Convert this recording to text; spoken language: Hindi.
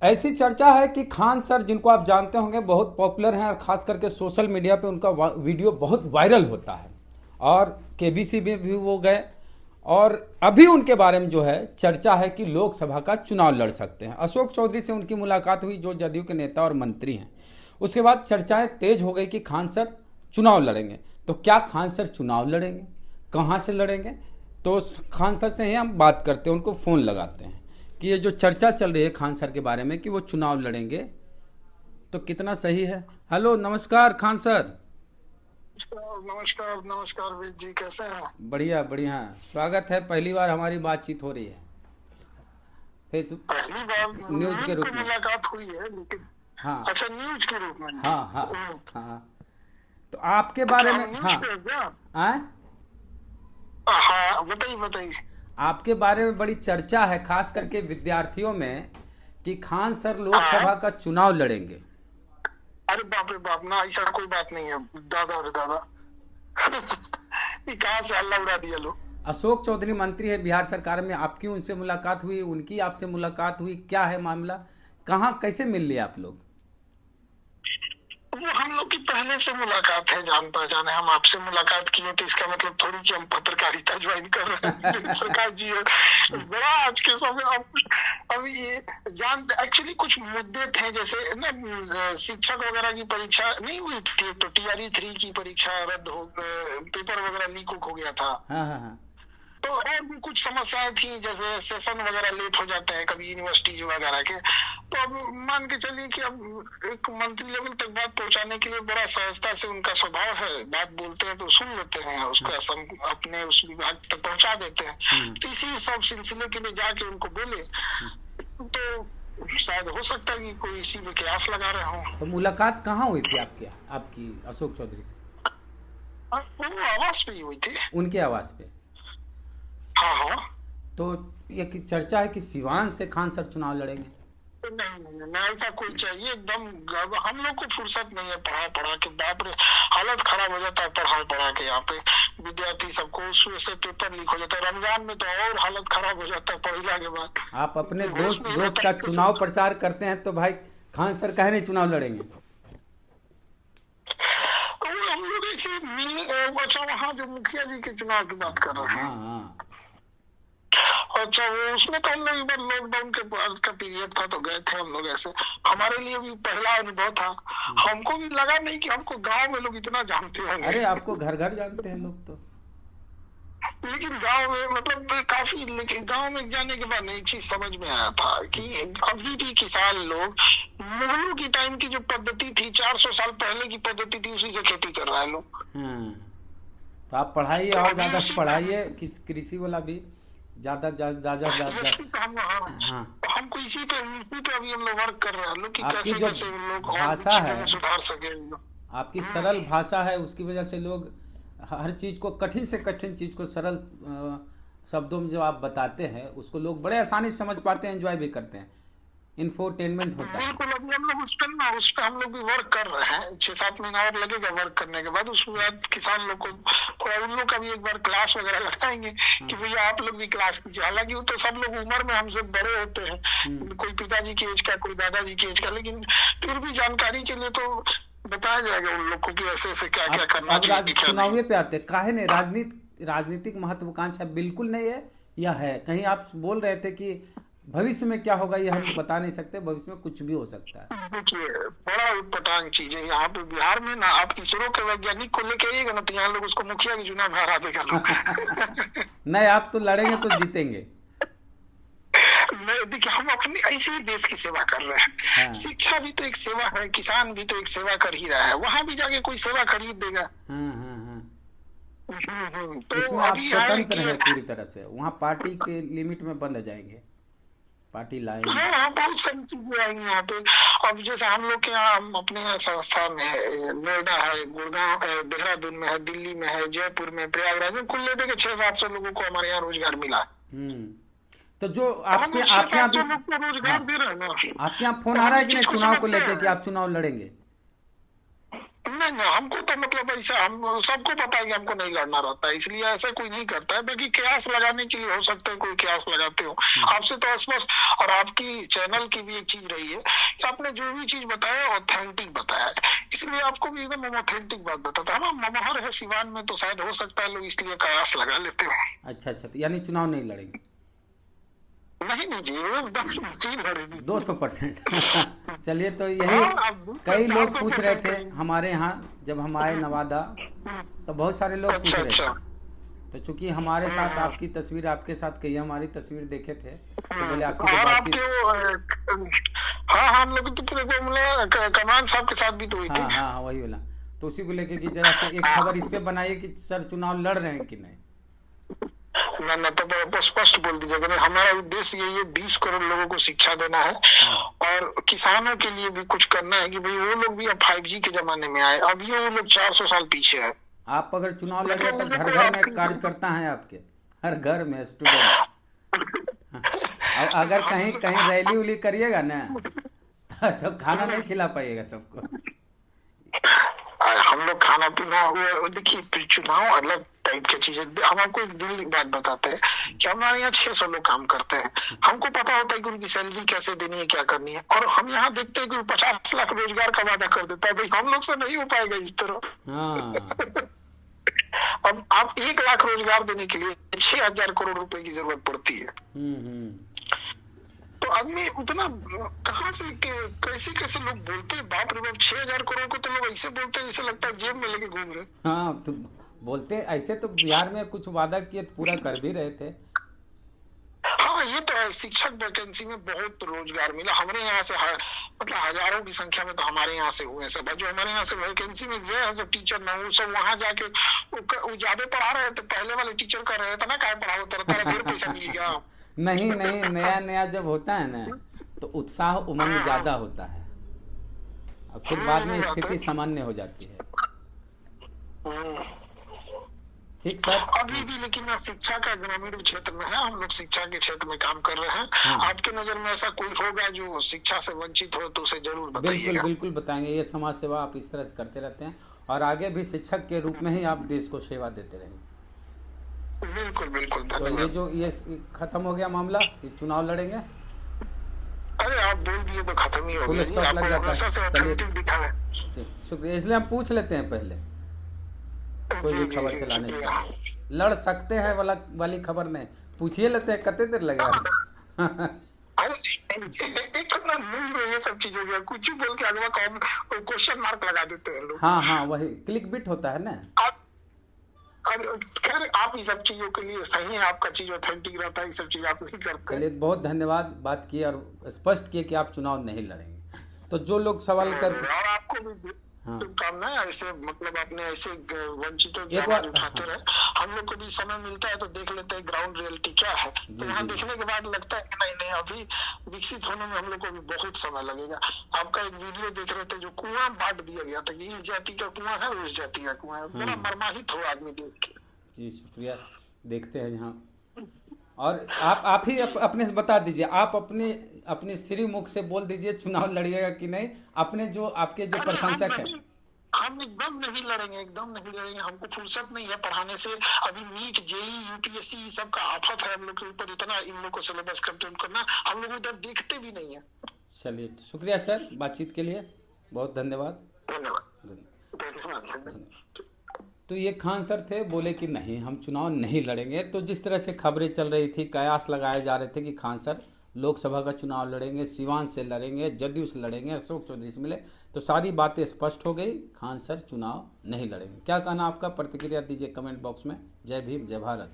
ऐसी चर्चा है कि खान सर, जिनको आप जानते होंगे, बहुत पॉपुलर हैं और खास करके सोशल मीडिया पे उनका वीडियो बहुत वायरल होता है और केबीसी में भी वो गए। और अभी उनके बारे में जो है चर्चा है कि लोकसभा का चुनाव लड़ सकते हैं। अशोक चौधरी से उनकी मुलाकात हुई, जो जदयू के नेता और मंत्री हैं। उसके बाद चर्चाएं तेज हो गई कि खान सर चुनाव लड़ेंगे। तो क्या खान सर चुनाव लड़ेंगे, कहाँ से लड़ेंगे? तो खान सर से ही हम बात करते हैं, उनको फ़ोन लगाते हैं कि ये जो चर्चा चल रही है खान सर के बारे में कि वो चुनाव लड़ेंगे, तो कितना सही है। हेलो, नमस्कार खान सर। नमस्कार नमस्कार वेद जी, कैसे हैं? बढ़िया बढ़िया, स्वागत है। पहली बार हमारी बातचीत हो रही है फेसबुक पहली बार न्यूज के रूप पे में। मुलाकात हुई है, लेकिन हाँ अच्छा, न्यूज के रूप में। हाँ हाँ हाँ। तो आपके तो बारे क्या में, हम न्यूज हाँ पे हैं क्या? आए, हाँ, बताइए बताइए। आपके बारे में बड़ी चर्चा है खास करके विद्यार्थियों में कि खान सर हाँ, लोकसभा का चुनाव लड़ेंगे। अरे बाप रे बाप, ना ऐसा कोई बात नहीं है। दादा अरे दादा। ये कहाँ से हल्ला उड़ा दिया लो। अशोक चौधरी मंत्री है बिहार सरकार में, आपकी उनसे मुलाकात हुई, उनकी आपसे मुलाकात हुई, क्या है मामला, कहाँ कैसे मिल लिए आप लोग? वो हम लोग की पहले से मुलाकात है, जान पहचान है। हम आपसे मुलाकात किए तो इसका मतलब थोड़ी कि हम पत्रकारिता ज्वाइन कर रहे हैं। प्रकाश जी है बड़ा आज के समय। अब ये जान, एक्चुअली कुछ मुद्दे थे, जैसे ना शिक्षक वगैरह की परीक्षा नहीं हुई थी, तो टीआरई 3 की परीक्षा रद्द हो, पेपर वगैरह लीक हो गया था। हाँ हाँ हाँ। तो और भी कुछ समस्याएं थी, जैसे सेशन वगैरह लेट हो जाते हैं कभी यूनिवर्सिटीज वगैरह के। तो अब मान के चलिए कि अब एक मंत्री लेवल तक बात पहुंचाने के लिए बड़ा सहजता से उनका स्वभाव है, बात बोलते हैं तो सुन लेते हैं, उसको अपने उस विभाग तक पहुंचा देते हैं। तो इसी सब सिलसिले के लिए जाके उनको बोले, तो शायद हो सकता है कि कोई इसी में कयास लगा रहे हो। तो मुलाकात कहाँ हुई थी आपके, आपकी अशोक चौधरी से? वो आवास पे ही हुई थी। उनके आवास पे? हाँ हाँ। तो ये कि चर्चा है कि सिवान से खान सर चुनाव लड़ेंगे। नहीं, ऐसा कोई चाहिए एकदम। हम लोग को फुर्सत नहीं है पढ़ा पढ़ा के, बाप रे हालत खराब हो जाता है पढ़ा पढ़ा के। यहाँ पे विद्यार्थी सबको उसमें से पेपर लीक हो जाता है, रमजान में तो और हालत खराब हो जाता है पढ़ला के बाद। आप अपने होश दोस्त नहीं दोस्त रहता का है। चुनाव प्रचार करते हैं तो भाई खान सर काहे नहीं चुनाव लड़ेंगे? वो हम लोग ऐसे अच्छा, वहाँ जो मुखिया जी के चुनाव की बात कर रहे हैं। हाँ हाँ। अच्छा, वो उसमें तो हम लोग एक बार लॉकडाउन के बाद का पीरियड था तो गए थे हम लोग। ऐसे हमारे लिए भी पहला अनुभव था। हमको भी लगा नहीं कि हमको गांव में लोग इतना जानते होंगे। अरे आपको घर घर जानते हैं लोग तो। लेकिन गांव में मतलब काफी, लेकिन गांव में जाने के बाद एक चीज समझ में आया था कि अभी भी किसान लोग मुगलों की टाइम की जो पद्धति थी, 400 साल पहले की पद्धति थी, उसी से खेती कर रहा है लोग। हाँ, तो आप पढ़ाइए तो और अभी ज़्यादा उसी पढ़ाइए, किस कृषि वाला भी ज़्यादा ज़्यादा ज़्यादा। हाँ, हमको इसी पे अभी हम लोग वर्क कर रहे हैं लोग, कि आपकी कैसे जो कैसे उन लोग और भी भाषा चीजों है, में सुधार सके। आपकी सरल भाषा है, उसकी वजह से लोग हर चीज़ को, कठिन से कठिन चीज़ को सरल शब्दों में जो आप बताते हैं उसको लोग बड़े आसानी से समझ पाते हैं, एंजॉय भी करते हैं, इन्फोटेनमेंट होता है। बिल्कुल, अभी हम लोग उस पर हम लोग भी वर्क कर रहे हैं। 6-7 महीना और लगेगा वर्क करने के बाद। उसके बाद किसान लोग को थोड़ा, उन लोग का भी एक बार क्लास वगैरह लगाएंगे कि भैया आप लोग भी क्लास कीजिए। हालांकि वो तो सब लोग उम्र में हमसे बड़े होते हैं, कोई पिताजी की एज का, कोई दादाजी की एज का, लेकिन फिर भी जानकारी के लिए तो बताया जाएगा उन लोग को कि ऐसे ऐसे क्या क्या करना अब चाहिए, क्या नहीं। चुनावी पे आते हैं, काहे ने राजनीतिक महत्वाकांक्षा बिल्कुल नहीं है या है? कहीं आप बोल रहे थे कि भविष्य में क्या होगा ये हम बता नहीं सकते, भविष्य में कुछ भी हो सकता है। देखिए, बड़ा उटपटांग चीज है यहाँ पे बिहार में ना। आप इसरो के वैज्ञानिक को लेके आइएगा ना, तो यहाँ लोग उसको मुखिया के चुनाव में हरा देगा लोग। नहीं, आप तो लड़ेंगे तो जीतेंगे। नहीं, देखिए हम अपनी ऐसे ही देश की सेवा कर रहे हैं। हाँ शिक्षा भी तो एक सेवा है, किसान भी तो एक सेवा कर ही रहा है। वहां भी जाके कोई सेवा खरीद देगा? हाँ हाँ हाँ। तो इसमें आप अभी है स्वतंत्र कि हैं पूरी तरह से, वहाँ पार्टी के लिमिट में बंद जाएंगे, पार्टी लाइन। हाँ हाँ, बहुत सारी चीजें आएंगी यहाँ पे। अब जैसे हम लोग के यहाँ, हम अपने यहाँ संस्था में है, नोएडा है, गुड़गांव है, देहरादून में है, दिल्ली में है, जयपुर में, प्रयागराज में, कुल ले देके 600-700 लोगों को हमारे यहाँ रोजगार मिला। तो जो हम लोग आपके यहाँ 600-700 भी, लोग को हाँ, रोजगार दे रहे हैं ना। आपके यहाँ तो फोन आ हम रहा है इस कि नहीं चीज को चुनाव को समझते लेके कि हैं। आप चुनाव लड़ेंगे? नहीं नहीं, हमको तो मतलब ऐसा, हम सबको पता है कि हमको नहीं लड़ना रहता है, इसलिए ऐसा कोई नहीं करता है। बाकी कयास लगाने के लिए हो सकता है कोई कयास लगाते हो। आपसे तो स्पष्ट, और आपकी चैनल की भी एक चीज रही है कि आपने जो भी चीज बताया ऑथेंटिक बताया है, इसलिए आपको भी एकदम ऑथेंटिक बात बताता है। ममहर है सिवान में, तो शायद हो सकता है लोग इसलिए कयास लगा लेते हो। अच्छा अच्छा, तो यानी चुनाव नहीं लड़ेंगे? नहीं नहीं जी, वो 10 लड़ेगी 200%। चलिए, तो यही कई लोग पूछ रहे थे हमारे यहाँ, जब हम आए नवादा तो बहुत सारे लोग पूछ रहे थे। तो चूंकि हमारे साथ आपकी तस्वीर, आपके साथ कई हमारी तस्वीर देखे थे, तो बोले आपकी तो बातचीत। हाँ, हम लोग तो पूरे कमान साहब के साथ भी तो हुई थी। हाँ, वही बोला। तो उसी को लेके कि जरा से एक खबर इस पे बनाइए कि सर चुनाव लड़ रहे हैं कि नहीं। ना तो स्पष्ट बोल दीजिएगा, हमारा उद्देश्य यही है 20 करोड़ लोगों को शिक्षा देना है, और किसानों के लिए भी कुछ करना है कि भाई वो लोग भी अब 5G के जमाने में आए। अब ये वो लोग 400 साल पीछे है। आप अगर चुनाव लड़ रहे तो घर घर में कार्यकर्ता है आपके, हर घर में स्टूडेंट। अगर कहीं कहीं रैली उली करिएगा ना तो खाना नहीं खिला पाइएगा सबको। हम लोग खाना पीना, वो देखिए चुनाव अलग टाइप की चीज है। हम आपको एक दिल की बात बताते हैं कि हमारे यहाँ 600 लोग काम करते हैं, हमको पता होता है कि उनकी सैलरी कैसे देनी है, क्या करनी है। और हम यहाँ देखते हैं कि 50 लाख रोजगार का वादा कर देता है, भाई हम लोग से नहीं हो पाएगा इस तरह। अब आप 1 लाख रोजगार देने के लिए 6000 करोड़ रुपए की जरूरत पड़ती है। तो आदमी उतना कहाँ से कैसे कैसे लोग बोलते हैं, बाप रे बाप। 6000 करोड़ को तो लोग ऐसे बोलते हैं जैसे लगता है जेब में लेके घूम रहे। हाँ, तो बोलते ऐसे। तो बिहार में कुछ वादा किए तो पूरा कर भी रहे थे। हाँ, ये तो है। शिक्षक वैकेंसी में बहुत रोजगार मिला हमारे यहाँ से, मतलब हजारों की संख्या में तो हमारे यहाँ से हुए सब। जो हमारे यहाँ से वैकेंसी में गए हैं सब टीचर ना, वो सब वहाँ जाके वो ज्यादा पढ़ा रहे थे। पहले वाले टीचर कर रहे थे ना, क्या पढ़ा होता रहता, ढेर पैसा मिल गया। नहीं, नया नया जब होता है ना तो उत्साह उमंग ज्यादा होता है, और फिर बाद में स्थिति सामान्य हो जाती है। ठीक सर। अभी भी लेकिन शिक्षा का ग्रामीण क्षेत्र में है, हम लोग शिक्षा के क्षेत्र में काम कर रहे हैं। आपके नजर में ऐसा कोई होगा जो शिक्षा से वंचित हो तो उसे जरूर बताइएगा। बिल्कुल बताएंगे। ये समाज सेवा आप इस तरह से करते रहते हैं, और आगे भी शिक्षक के रूप में ही आप देश को सेवा देते रहेंगे। बिल्कुल। तो ये खत्म हो गया मामला कि चुनाव लड़ेंगे। अरे आप बोल दिए तो खत्म ही हो गया। स्टॉप लग जाता है। चलिए, शुक्रिया। इसलिए हम पूछ लेते हैं पहले, कोई भी खबर चलाने से। लड़ सकते हैं वाली खबर नहीं, पूछिए लेते हैं कितने देर लगेगा। ये सब चीज हो गया, कुछ बोल के अगला क्वेश्चन मार्क लगा देते हैं लोग। हाँ, वही क्लिक बिट होता है ना। खैर, आप ये सब चीजों के लिए सही है, आपका चीज ऑथेंटिक रहता है, ये सब चीज आप नहीं करते। चलिए, बहुत धन्यवाद बात किए और स्पष्ट किए कि आप चुनाव नहीं लड़ेंगे। तो जो लोग सवाल कर, और आपको भी शुभकामनाएं। ऐसे मतलब अपने ऐसे वंचितों की आवाज उठाते रहे। हम लोग को भी समय मिलता है तो देख लेते हैं ग्राउंड रियलिटी क्या है। तो वहाँ देखने के बाद लगता है कि नहीं, अभी विकसित होने में हम लोग को भी बहुत समय लगेगा। आपका एक वीडियो देख रहे थे जो कुआं बांट दिया गया था कि इस जाति का कुआं है, उस जाति का कुआं है, बड़ा मर्माहित हो आदमी देख के। जी शुक्रिया। देखते हैं यहाँ, और आप ही अपने से बता दीजिए, आप अपने श्री मुख से बोल दीजिए चुनाव लड़िएगा कि नहीं। अपने जो आपके जो प्रशंसक है, हम एकदम नहीं लड़ेंगे, हमको फुर्सत नहीं है पढ़ाने से। अभी नीट, जेई, यूपीएससी सब का आफत है हम लोग के ऊपर, इतना इन लोग को सिलेबस कंप्लीट करना, हम लोग उधर देखते भी नहीं है। चलिए, शुक्रिया सर बातचीत के लिए, बहुत धन्यवाद। तो ये खान सर थे, बोले कि नहीं हम चुनाव नहीं लड़ेंगे। तो जिस तरह से खबरें चल रही थी, कयास लगाए जा रहे थे कि खान सर लोकसभा का चुनाव लड़ेंगे, सिवान से लड़ेंगे, जदयू से लड़ेंगे, अशोक चौधरी से मिले, तो सारी बातें स्पष्ट हो गई। खान सर चुनाव नहीं लड़ेंगे। क्या कहना आपका, प्रतिक्रिया दीजिए कमेंट बॉक्स में। जय भीम, जय भारत।